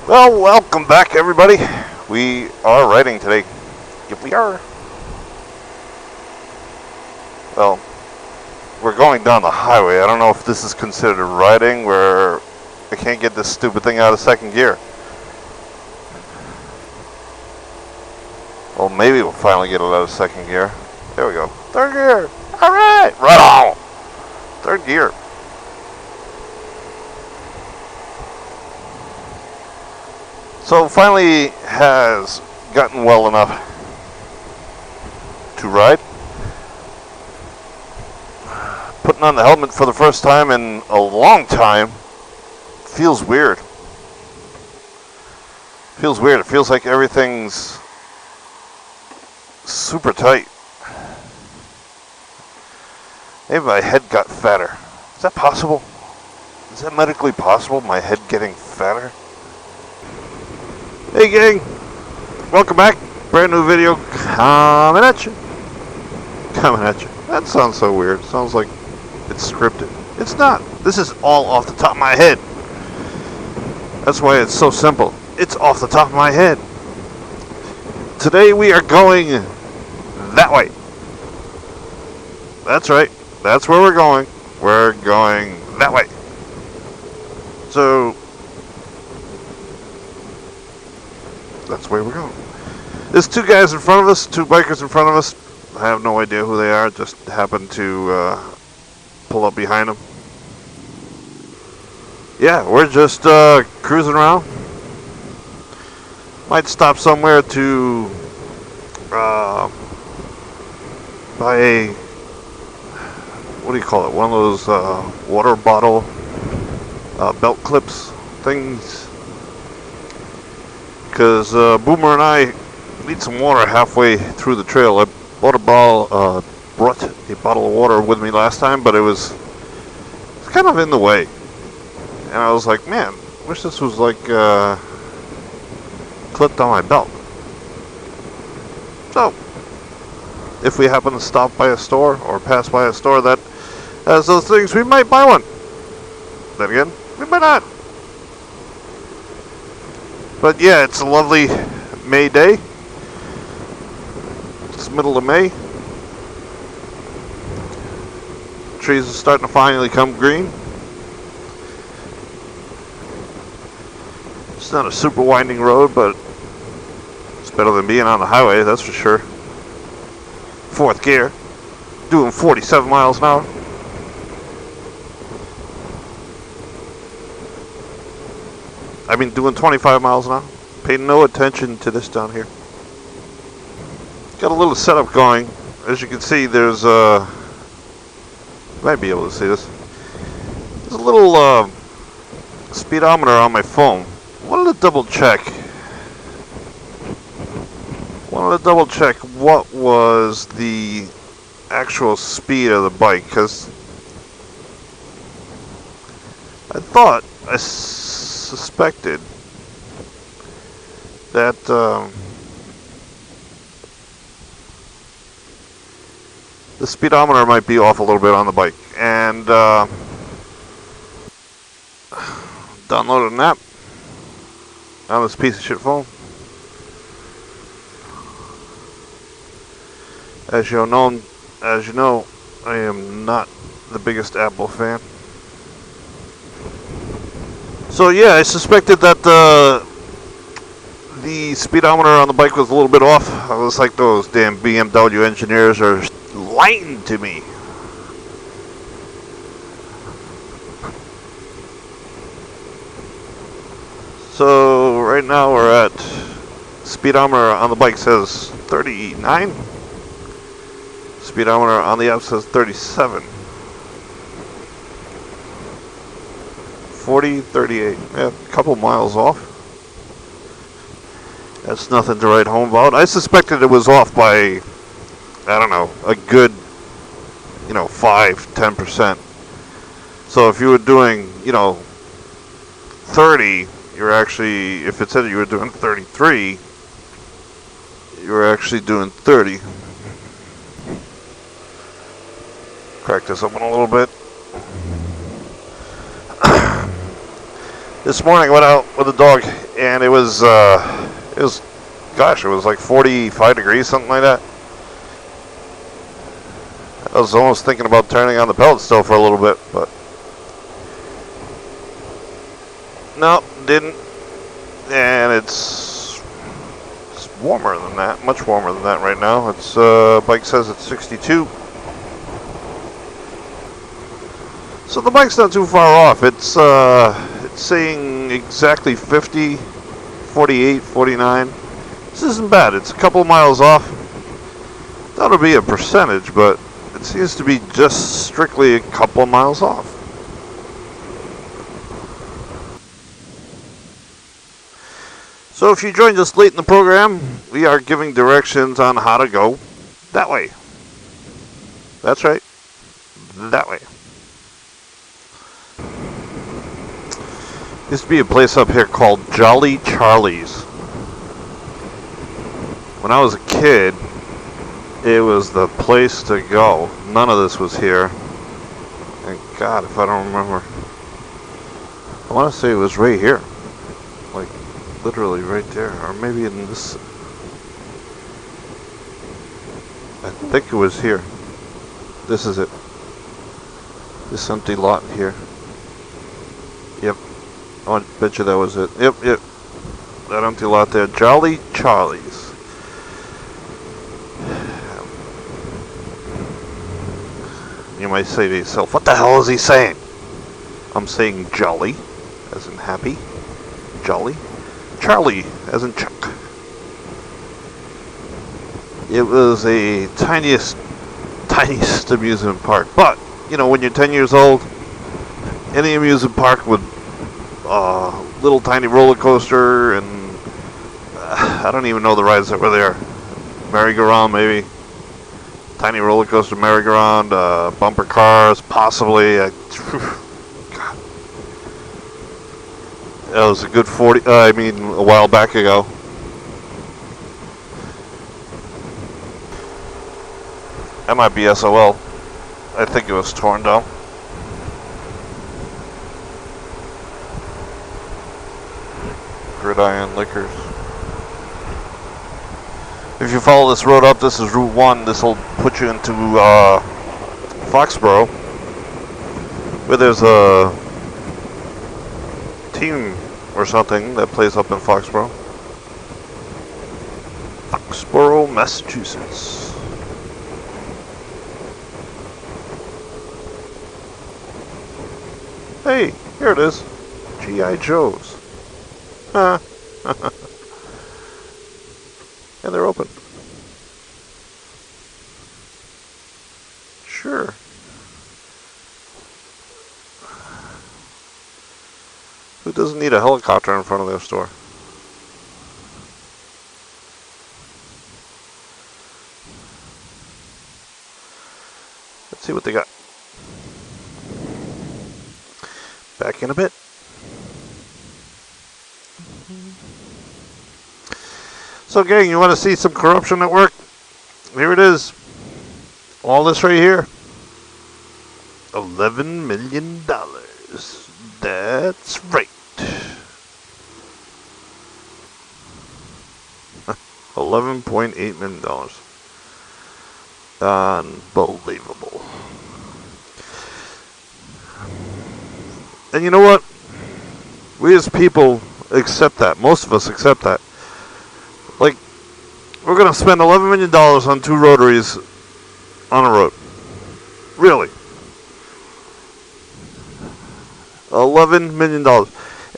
Well, welcome back, everybody. We are riding today. Yep, we are. Well, we're going down the highway. I don't know if this is considered riding where I can't get this stupid thing out of second gear. Well, maybe we'll finally get it out of second gear. There we go. Third gear. All right. Right on. Third gear. So finally has gotten well enough to ride. Putting on the helmet for the first time in a long time feels weird. Feels weird. It feels like everything's super tight. Maybe my head got fatter. Is that possible? Is that medically possible? My head getting fatter? Hey gang, welcome back. Brand new video coming at you. Coming at you. That sounds so weird. Sounds like it's scripted. It's not. This is all off the top of my head. That's why it's so simple. It's off the top of my head. Today we are going that way. That's right. That's where we're going. We're going that way. So that's where we're going. There's two guys in front of us, two bikers in front of us. I have no idea who they are. Just happened to pull up behind them. Yeah, we're just cruising around. Might stop somewhere to buy a, what do you call it? One of those water bottle belt clips things. Because Boomer and I need some water halfway through the trail. I brought a bottle of water with me last time, but it's kind of in the way. And I was like, man, wish this was like clipped on my belt. So, if we happen to stop by a store or pass by a store that has those things, we might buy one. Then again, we might not. But yeah, it's a lovely May day. It's middle of May. Trees are starting to finally come green. It's not a super winding road, but it's better than being on the highway, that's for sure. Fourth gear, doing 47 miles an hour. I mean, doing 25 miles an hour. Pay no attention to this down here. Got a little setup going. As you can see, there's you might be able to see this. There's a little speedometer on my phone. Wanted to double check what was the actual speed of the bike, because I suspected that the speedometer might be off a little bit on the bike, and downloaded an app on this piece of shit phone. As you know, I am not the biggest Apple fan. So yeah, I suspected that the speedometer on the bike was a little bit off. I was like, those damn BMW engineers are lying to me. So right now we're at, speedometer on the bike says 39. Speedometer on the app says 37. 40, 38, yeah, a couple miles off. That's nothing to write home about. I suspected it was off by, I don't know, a good, 5-10%. So if you were doing, 30, you're actually, if it said you were doing 33, you were actually doing 30. Crack this open a little bit. This morning I went out with the dog and it was gosh, it was like 45 degrees, something like that. I was almost thinking about turning on the pellet stove for a little bit, but no, didn't. And it's warmer than that, much warmer than that right now. It's bike says it's 62. So the bike's not too far off. It's saying exactly 50, 48, 49. This isn't bad. It's a couple miles off. That'll be a percentage, but it seems to be just strictly a couple miles off. So if you joined us late in the program, we are giving directions on how to go that way. That's right, that way. Used to be a place up here called Jolly Charlie's. When I was a kid, it was the place to go. None of this was here. And God, if I don't remember. I want to say it was right here. Like, literally right there. Or maybe in this. I think it was here. This is it. This empty lot here. Yep. I bet you that was it. Yep. That empty lot there. Jolly Charlie's. You might say to yourself, what the hell is he saying? I'm saying jolly, as in happy. Jolly. Charlie, as in Chuck. It was a tiniest amusement park. But, you know, when you're 10 years old, any amusement park with a little tiny roller coaster and I don't even know the rides that were there. Merry-go-round, maybe. Tiny roller coaster, merry-go-round, bumper cars, possibly. God. That was a good a while back ago. That might be SOL. I think it was torn down. Gridiron Liquors. If you follow this road up, this is Route 1. This will put you into Foxborough, where there's a team or something that plays up in Foxborough. Foxborough, Massachusetts. Hey, here it is. G.I. Joe's. Huh. And they're open. Sure. Who doesn't need a helicopter in front of their store? Let's see what they got. Back in a bit. So gang, you want to see some corruption at work? Here it is. All this right here. $11 million. That's right. $11.8 million. Unbelievable. And you know what? We as people accept that. Most of us accept that. Like, we're going to spend $11 million on 2 rotaries on a road. Really. $11 million.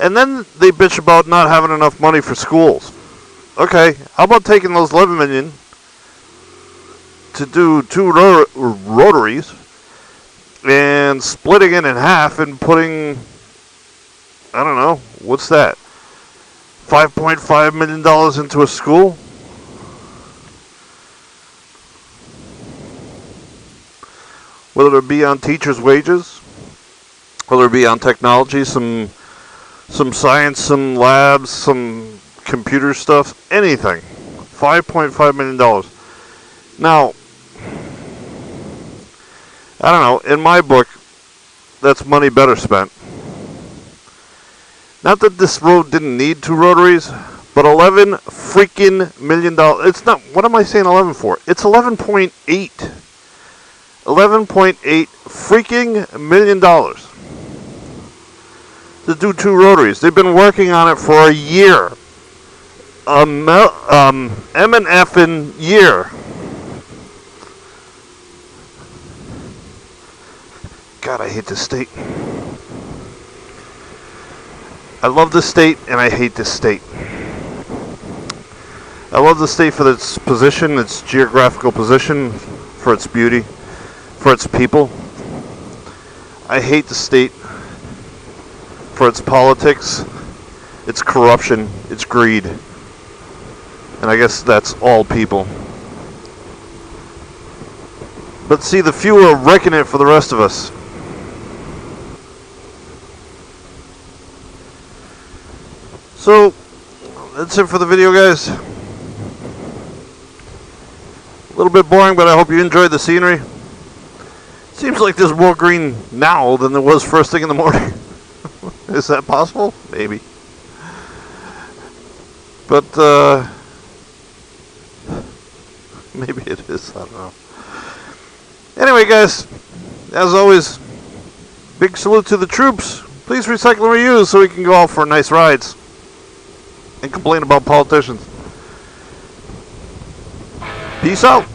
And then they bitch about not having enough money for schools. Okay, how about taking those $11 million to do 2 rotaries and splitting it in half and putting, I don't know, what's that? $5.5 million into a school? Whether it be on teachers' wages, whether it be on technology, some science, some labs, some computer stuff, anything. $5.5 million. Now, I don't know, in my book, that's money better spent. Not that this road didn't need 2 rotaries, but $11 freaking million. It's not, what am I saying 11 for? It's 11.8. 11.8 freaking million dollars to do 2 rotaries. They've been working on it for a year. M and F-in year. God, I hate this state. I love this state, and I hate this state. I love the state for its position, its geographical position, for its beauty, for its people. I hate the state for its politics, its corruption, its greed. And I guess that's all people. But see, the few are wrecking it for the rest of us. So, that's it for the video, guys. A little bit boring, but I hope you enjoyed the scenery. Seems like there's more green now than there was first thing in the morning. Is that possible? Maybe. But, maybe it is. I don't know. Anyway, guys, as always, big salute to the troops. Please recycle and reuse so we can go out for nice rides and complain about politicians. Peace out.